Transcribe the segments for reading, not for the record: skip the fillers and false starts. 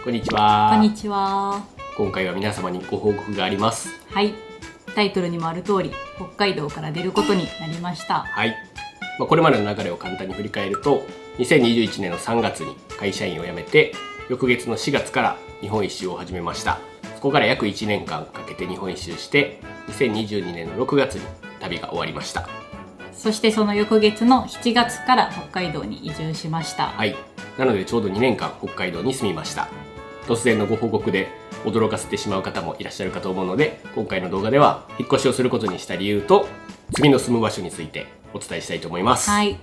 こんにちは。こんにちは。今回は皆様にご報告があります。はい。タイトルにもある通り、北海道から出ることになりました。はい。これまでの流れを簡単に振り返ると、2021年の3月に会社員を辞めて、翌月の4月から日本一周を始めました。そこから約1年間かけて日本一周して、2022年の6月に旅が終わりました。そしてその翌月の7月から北海道に移住しました。はい。なのでちょうど2年間北海道に住みました。突然のご報告で驚かせてしまう方もいらっしゃるかと思うので、今回の動画では引っ越しをすることにした理由と次の住む場所についてお伝えしたいと思います。はい。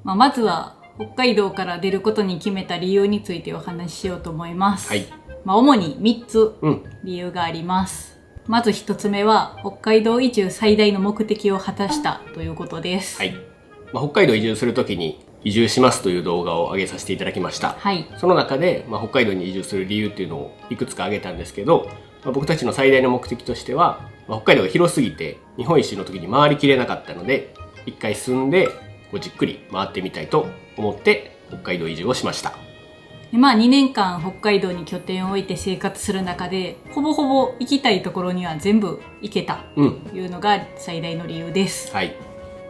まずは北海道から出ることに決めた理由についてお話ししようと思います。はい。主に3つ理由があります。まず1つ目は北海道移住最大の目的を果たしたということです。はい。北海道移住するときに移住しますという動画を上げさせていただきました。はい。その中で、北海道に移住する理由っていうのをいくつか挙げたんですけど、僕たちの最大の目的としては、北海道が広すぎて日本一周の時に回りきれなかったので、一回住んでじっくり回ってみたいと思って北海道移住をしました。2年間北海道に拠点を置いて生活する中で、ほぼほぼ行きたいところには全部行けたというのが最大の理由です。はい。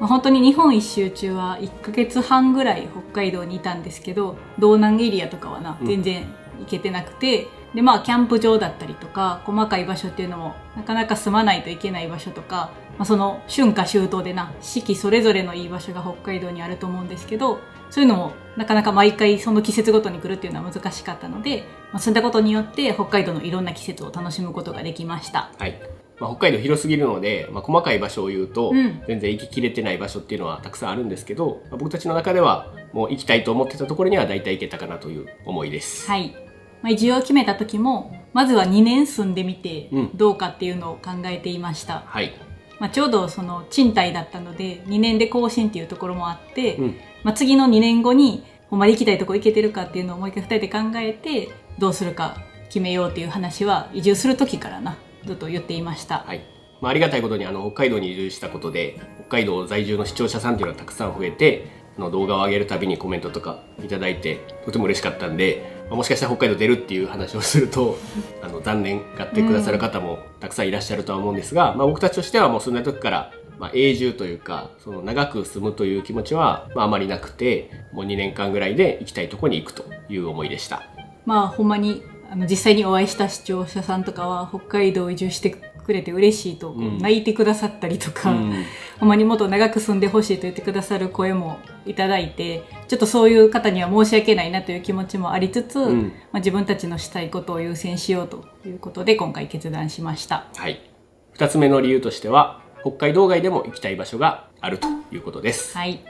本当に日本一周中は1ヶ月半ぐらい北海道にいたんですけど、道南エリアとかは全然行けてなくて、でキャンプ場だったりとか細かい場所っていうのもなかなか住まないといけない場所とか、その春夏秋冬で四季それぞれのいい場所が北海道にあると思うんですけど、そういうのもなかなか毎回その季節ごとに来るっていうのは難しかったので、そういったことによって北海道のいろんな季節を楽しむことができました。はい。北海道広すぎるので、細かい場所を言うと、全然行ききれてない場所っていうのはたくさんあるんですけど、僕たちの中ではもう行きたいと思ってたところには大体行けたかなという思いです。はい。移住を決めた時もまずは2年住んでみてどうかっていうのを考えていました。はい。ちょうどその賃貸だったので2年で更新っていうところもあって、次の2年後にほんまに行きたいとこ行けてるかっていうのをもう一回2人で考えてどうするか決めようっていう話は移住する時からずっと言っていました。はい。ありがたいことに北海道に移住したことで北海道在住の視聴者さんっていうのがたくさん増えて、動画を上げるたびにコメントとかいただいてとても嬉しかったんで、もしかしたら北海道出るっていう話をすると残念がってくださる方もたくさんいらっしゃるとは思うんですが、僕たちとしてはもう住んだ時から永住というかその長く住むという気持ちはあまりなくて、もう2年間ぐらいで行きたいところに行くという思いでした。ほんまに実際にお会いした視聴者さんとかは北海道移住してくれて嬉しいと泣いてくださったりとか、ほんまにもっと長く住んでほしいと言ってくださる声もいただいて、ちょっとそういう方には申し訳ないなという気持ちもありつつ、自分たちのしたいことを優先しようということで今回決断しました。はい。2つ目の理由としては北海道外でも行きたい場所があるということです。はい。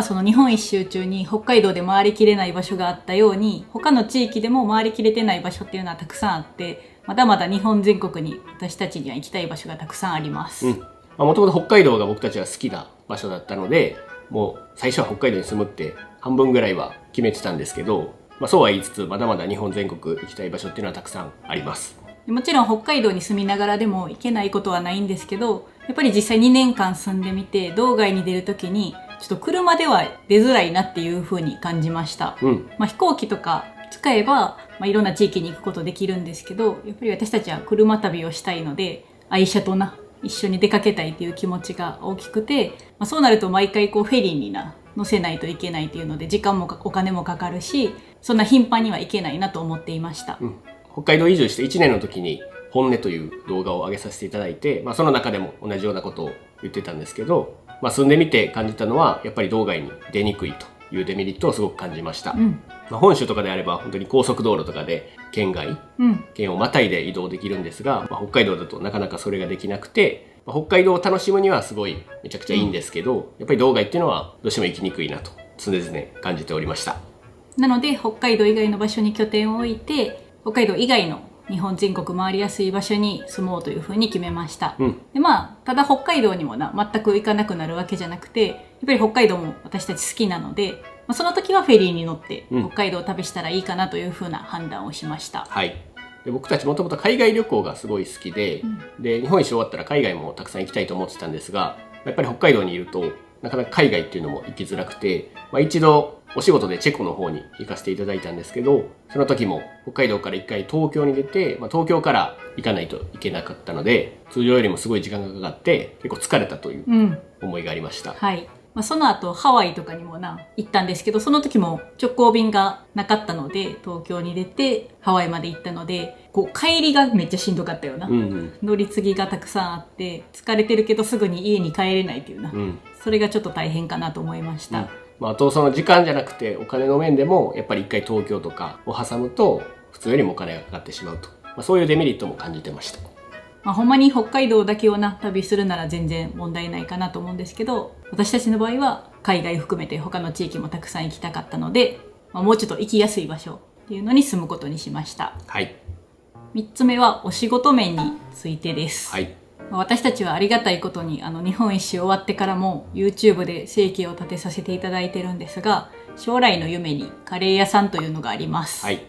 その日本一周中に北海道で回りきれない場所があったように、他の地域でも回りきれてない場所っていうのはたくさんあって、まだまだ日本全国に私たちには行きたい場所がたくさんあります。もともと北海道が僕たちは好きな場所だったので、もう最初は北海道に住むって半分ぐらいは決めてたんですけど、そうは言いつつまだまだ日本全国行きたい場所っていうのはたくさんあります。もちろん北海道に住みながらでも行けないことはないんですけど、やっぱり実際2年間住んでみて道外に出るときにちょっと車では出づらいなっていう風に感じました。飛行機とか使えば、いろんな地域に行くことできるんですけど、やっぱり私たちは車旅をしたいので愛車と一緒に出かけたいっていう気持ちが大きくて、そうなると毎回フェリーに乗せないといけないっていうので時間もお金もかかるし、そんな頻繁には行けないなと思っていました。北海道移住して1年の時に本音という動画を上げさせていただいて、その中でも同じようなことを言ってたんですけど、住んでみて感じたのはやっぱり道外に出にくいというデメリットをすごく感じました。本州とかであれば本当に高速道路とかで県外、県をまたいで移動できるんですが、北海道だとなかなかそれができなくて、北海道を楽しむにはすごいめちゃくちゃいいんですけど、やっぱり道外っていうのはどうしても行きにくいなと常々感じておりました。なので北海道以外の場所に拠点を置いて、北海道以外の日本全国回りやすい場所に住もうというふうに決めました。でただ北海道にも全く行かなくなるわけじゃなくて、やっぱり北海道も私たち好きなので、その時はフェリーに乗って北海道を旅したらいいかなというふうな判断をしました。はい。で僕たちもともと海外旅行がすごい好きで、で日本一周終わったら海外もたくさん行きたいと思ってたんですが、やっぱり北海道にいるとなかなか海外っていうのも行きづらくて、一度お仕事でチェコの方に行かせていただいたんですけど、その時も北海道から一回東京に出て、東京から行かないといけなかったので、通常よりもすごい時間がかかって結構疲れたという思いがありました。はい。その後ハワイとかにも行ったんですけど、その時も直行便がなかったので東京に出てハワイまで行ったので、帰りがめっちゃしんどかったよな、乗り継ぎがたくさんあって疲れてるけどすぐに家に帰れないっていうな、それがちょっと大変かなと思いました。あとその時間じゃなくてお金の面でもやっぱり一回東京とかを挟むと普通よりもお金がかかってしまうと、そういうデメリットも感じてました。ほんまに北海道だけを旅するなら全然問題ないかなと思うんですけど、私たちの場合は海外含めて他の地域もたくさん行きたかったので、もうちょっと行きやすい場所っていうのに住むことにしました。はい。3つ目はお仕事面についてです。はい。私たちはありがたいことに日本一周終わってからも YouTube で生計を立てさせていただいてるんですが、将来の夢にカレー屋さんというのがあります。はい。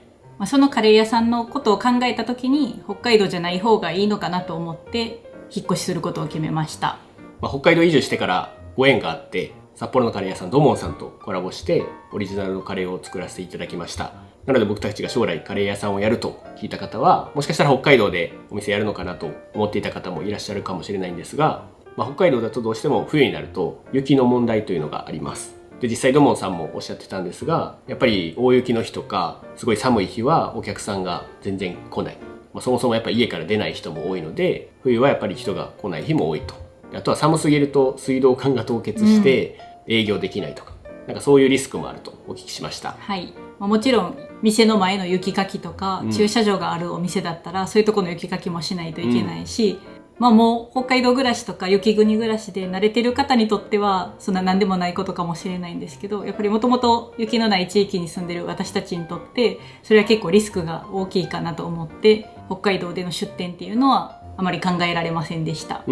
そのカレー屋さんのことを考えた時に北海道じゃない方がいいのかなと思って引っ越しすることを決めました。北海道移住してからご縁があって札幌のカレー屋さんドモンさんとコラボしてオリジナルのカレーを作らせていただきました。なので僕たちが将来カレー屋さんをやると聞いた方はもしかしたら北海道でお店やるのかなと思っていた方もいらっしゃるかもしれないんですが、北海道だとどうしても冬になると雪の問題というのがあります。で実際ドモンさんもおっしゃってたんですが、やっぱり大雪の日とかすごい寒い日はお客さんが全然来ない、そもそもやっぱり家から出ない人も多いので冬はやっぱり人が来ない日も多いと。あとは寒すぎると水道管が凍結して営業できないとか、そういうリスクもあるとお聞きしました。はい。もちろん店の前の雪かきとか、駐車場があるお店だったらそういうところの雪かきもしないといけないし、もう北海道暮らしとか雪国暮らしで慣れてる方にとってはそんな何でもないことかもしれないんですけど、やっぱりもともと雪のない地域に住んでる私たちにとってそれは結構リスクが大きいかなと思って、北海道での出店っていうのはあまり考えられませんでした。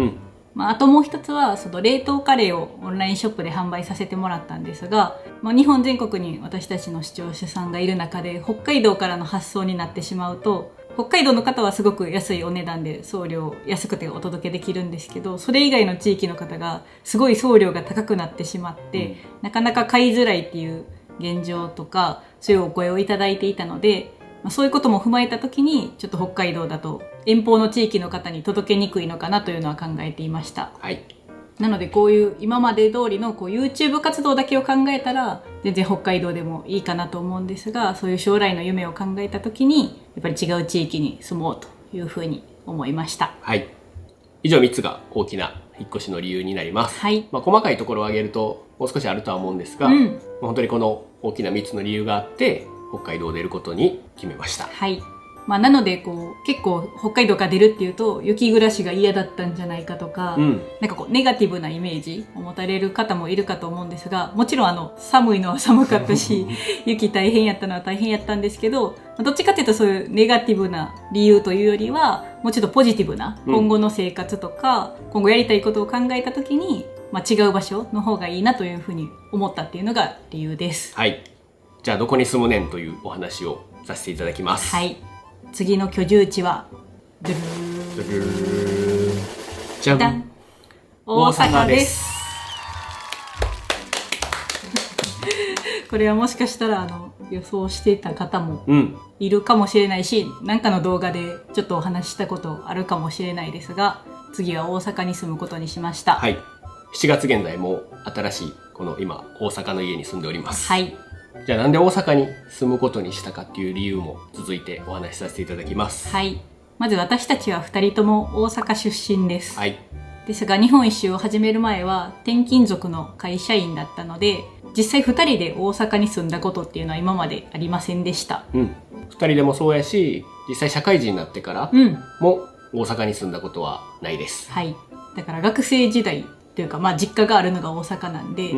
あともう一つはその冷凍カレーをオンラインショップで販売させてもらったんですが、日本全国に私たちの視聴者さんがいる中で北海道からの発送になってしまうと、北海道の方はすごく安いお値段で送料安くてお届けできるんですけど、それ以外の地域の方がすごい送料が高くなってしまって、なかなか買いづらいっていう現状とかそういうお声をいただいていたので、そういうことも踏まえた時にちょっと北海道だと遠方の地域の方に届けにくいのかなというのは考えていました。はい。なのでこういう今まで通りのYouTube 活動だけを考えたら全然北海道でもいいかなと思うんですが、そういう将来の夢を考えた時にやっぱり違う地域に住もうというふうに思いました。はい。以上3つが大きな引っ越しの理由になります。はい。細かいところを挙げるともう少しあるとは思うんですが、本当にこの大きな3つの理由があって北海道を出ることに決めました。はい。なので結構北海道から出るっていうと雪暮らしが嫌だったんじゃないかとか、ネガティブなイメージを持たれる方もいるかと思うんですが、もちろん寒いのは寒かったし雪大変やったのは大変やったんですけど、どっちかっていうとそういうネガティブな理由というよりはもうちょっとポジティブな今後の生活とか、今後やりたいことを考えた時に、違う場所の方がいいなというふうに思ったっていうのが理由です。はい。じゃあどこに住むねんというお話をさせていただきます。はい。次の居住地はじゃん、大阪です。これはもしかしたら予想していた方もいるかもしれないし、何かの動画でちょっとお話ししたことあるかもしれないですが、次は大阪に住むことにしました。はい。7月現在も新しいこの今大阪の家に住んでおります。はい。じゃあなんで大阪に住むことにしたかっていう理由も続いてお話しさせていただきます。はい。まず私たちは2人とも大阪出身です。はい。ですが日本一周を始める前は転勤族の会社員だったので、実際2人で大阪に住んだことっていうのは今までありませんでした。2人でもそうやし、実際社会人になってからも大阪に住んだことはないです。はい。だから学生時代というか、実家があるのが大阪なんで、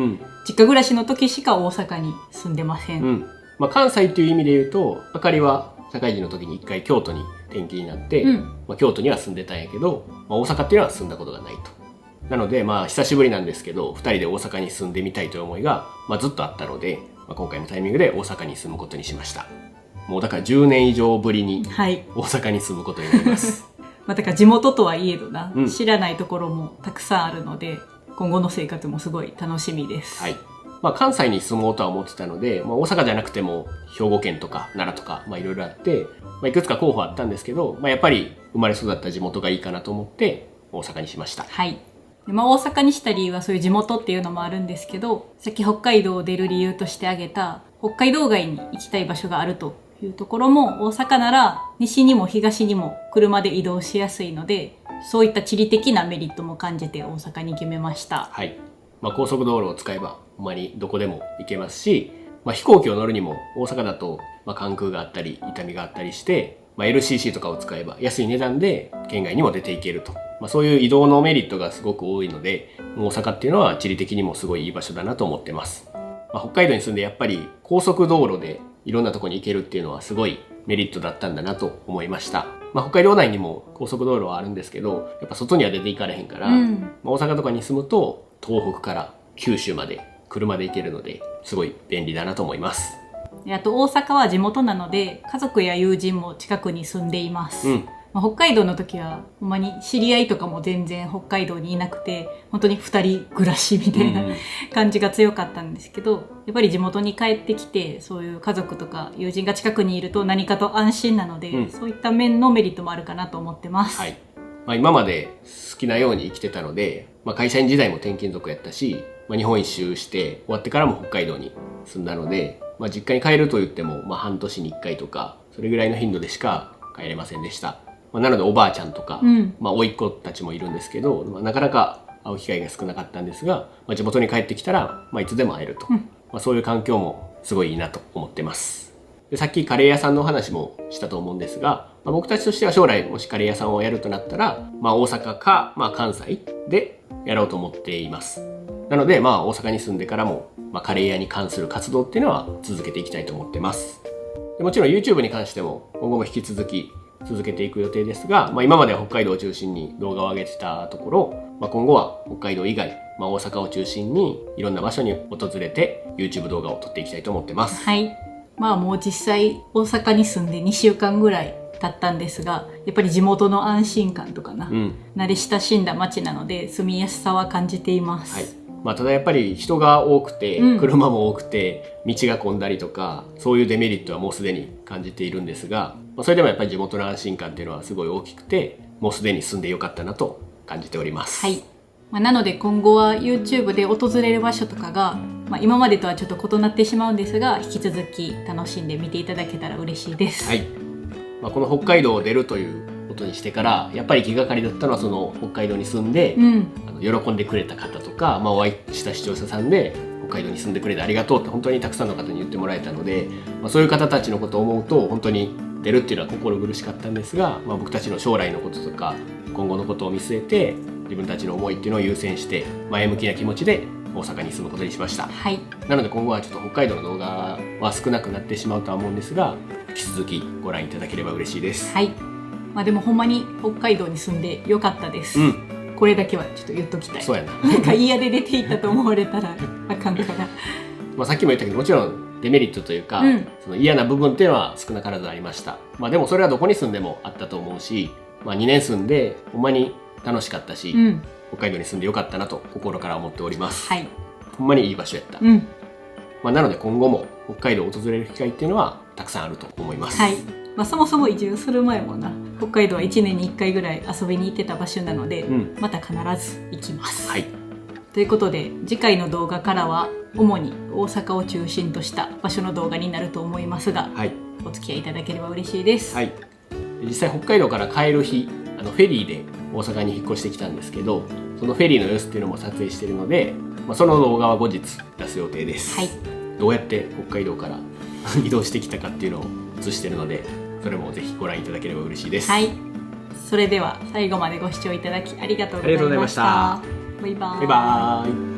実家暮らしの時しか大阪に住んでません。関西っていう意味で言うと、あかりは社会人の時に一回京都に転勤になって、京都には住んでたんやけど、大阪っていうのは住んだことがないと。なので久しぶりなんですけど、2人で大阪に住んでみたいという思いが、ずっとあったので、今回のタイミングで大阪に住むことにしました。もうだから10年以上ぶりに大阪に住むことになります。だから地元とはいえどな、知らないところもたくさんあるので、今後の生活もすごい楽しみです。はい。関西に住もうとは思ってたので、大阪じゃなくても兵庫県とか奈良とかいろいろあって、いくつか候補あったんですけど、やっぱり生まれ育った地元がいいかなと思って大阪にしました。はい。大阪にした理由はそういう地元っていうのもあるんですけど、さっき北海道を出る理由として挙げた北海道外に行きたい場所があるというところも、大阪なら西にも東にも車で移動しやすいので、そういった地理的なメリットも感じて大阪に決めました。はい。高速道路を使えばほんまにどこでも行けますし、飛行機を乗るにも大阪だと関空があったり伊丹があったりして、LCC とかを使えば安い値段で県外にも出ていけると、そういう移動のメリットがすごく多いので、大阪っていうのは地理的にもすごいいい場所だなと思ってます。北海道に住んでやっぱり高速道路でいろんなとこに行けるっていうのはすごいメリットだったんだなと思いました。北海道内にも高速道路はあるんですけど、やっぱ外には出ていかれへんから、大阪とかに住むと東北から九州まで車で行けるので、すごい便利だなと思います。あと大阪は地元なので家族や友人も近くに住んでいます。北海道の時はほんまに知り合いとかも全然北海道にいなくて、本当に2人暮らしみたいな感じが強かったんですけど、やっぱり地元に帰ってきてそういう家族とか友人が近くにいると何かと安心なので、そういった面のメリットもあるかなと思ってます。はい。今まで好きなように生きてたので、会社員時代も転勤族やったし、日本一周して終わってからも北海道に住んだので、実家に帰ると言っても、半年に1回とかそれぐらいの頻度でしか帰れませんでした。なのでおばあちゃんとか、甥っ子たちもいるんですけど、なかなか会う機会が少なかったんですが、地元に帰ってきたら、いつでも会えると、そういう環境もすごいいいなと思ってます。で、さっきカレー屋さんのお話もしたと思うんですが、僕たちとしては将来もしカレー屋さんをやるとなったら、大阪か、関西でやろうと思っています。なので、大阪に住んでからも、カレー屋に関する活動っていうのは続けていきたいと思ってます。でもちろん YouTube に関しても今後も引き続き続けていく予定ですが、今までは北海道を中心に動画を上げてたところ、今後は北海道以外、大阪を中心にいろんな場所に訪れて YouTube 動画を撮っていきたいと思ってます。はい。もう実際大阪に住んで2週間ぐらい経ったんですが、やっぱり地元の安心感とか慣れ親しんだ街なので住みやすさは感じています。はい。ただやっぱり人が多くて、車も多くて道が混んだりとか、そういうデメリットはもうすでに感じているんですが、それでもやっぱり地元の安心感っていうのはすごい大きくて、もうすでに住んでよかったなと感じております。はい。なので今後は YouTube で訪れる場所とかが、今までとはちょっと異なってしまうんですが、引き続き楽しんで見ていただけたら嬉しいです。はい。この北海道を出るということにしてから、やっぱり気がかりだったのはその北海道に住んで、喜んでくれた方とか、お会いした視聴者さんで北海道に住んでくれてありがとうって本当にたくさんの方に言ってもらえたので、そういう方たちのことを思うと本当に出るっていうのは心苦しかったんですが、僕たちの将来のこととか今後のことを見据えて自分たちの思いっていうのを優先して前向きな気持ちで大阪に住むことにしました。はい。なので今後はちょっと北海道の動画は少なくなってしまうとは思うんですが、引き続きご覧いただければ嬉しいです。はい。でもほんまに北海道に住んでよかったです。これだけはちょっと言っときたい。そうやな。なんか嫌で出ていったと思われたらあかんから。さっきも言ったけど、もちろんデメリットというか、その嫌な部分っていうのは少なからずありました。でもそれはどこに住んでもあったと思うし、2年住んでほんまに楽しかったし、北海道に住んでよかったなと心から思っております。はい。ほんまにいい場所やった。なので今後も北海道を訪れる機会っていうのはたくさんあると思います。はい。そもそも移住する前もな、北海道は1年に1回ぐらい遊びに行ってた場所なので、また必ず行きます。はい。ということで次回の動画からは主に大阪を中心とした場所の動画になると思いますが、お付き合いいただければ嬉しいです。はい。実際北海道から帰る日、フェリーで大阪に引っ越してきたんですけど、そのフェリーの様子っていうのも撮影しているので、その動画は後日出す予定です。はい。どうやって北海道から移動してきたかっていうのを映しているので、それもぜひご覧いただければ嬉しいです。はい。それでは最後までご視聴いただきありがとうございました。バイバーイ。バイバーイ。